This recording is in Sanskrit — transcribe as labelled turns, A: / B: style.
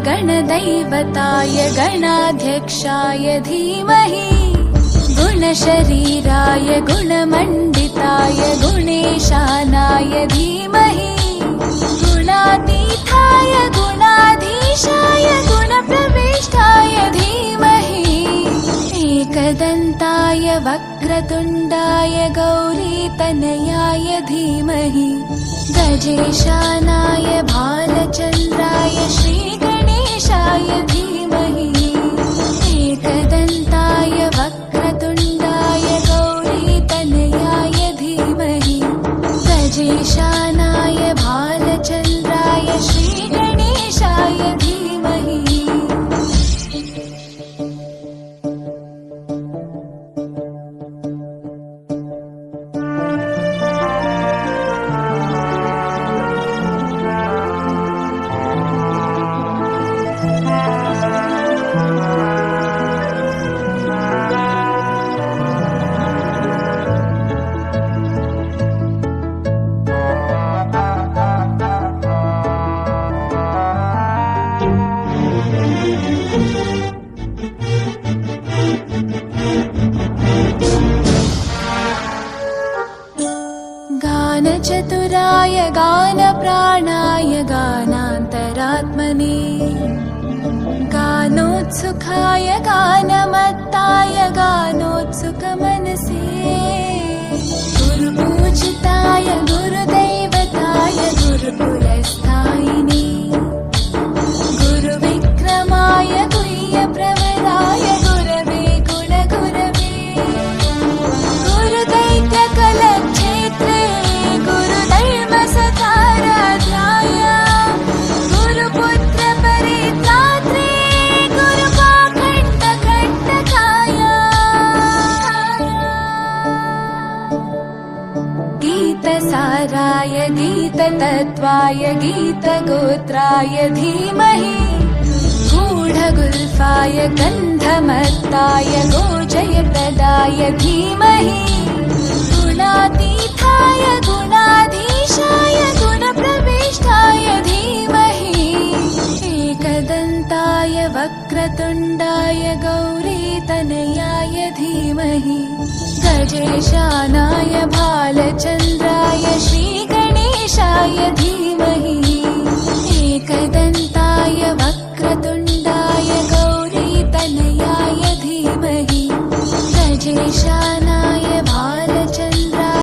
A: गणदैवताय गणाध्यक्षाय धीमहि गुणशरीराय गुणमण्डिताय गुणेशानाय धीमहि गुणातीताय गुणाधीशाय गुणप्रविष्टाय धीमहि एकदन्ताय वक्रतुण्डाय गौरीतनयाय धीमहि गजेशानाय भालचन्द्राय श्रीगणेशाय धीमहि एकदन्ताय वक्रतुण्डाय गौरीतनयाय धीमहि गजेशानाय भालचन्द्राय श्रीगणेशाय धीमहि गानचतुराय गानप्राणाय गानान्तरात्मने गानोत्सुकाय गानमत्ताय गानोत्सुकमनसे गुरुपूजिताय गुरुदैवताय गुरुकुलस्थायिने गुरुविक्रमाय गुह्यप्रवराय गुरवे गुणगुरवे गुरुदैत्यकलक्षेत्रे गुरुधर्मसताराध्याय गुरुपुत्रपरित्रात्रे गुरुपाखण्डकण्टकाय गीतसाराय गीततत्त्वाय गीतगोत्राय धीमहि गूढगुल्फाय गन्धमत्ताय गोजयप्रदाय धीमहि गुणातीताय गुणाधीशाय गुणप्रविष्टाय धीमहि एकदन्ताय वक्रतुण्डाय गौरीतनयाय धीमहि गजेशानाय भालचन्द्राय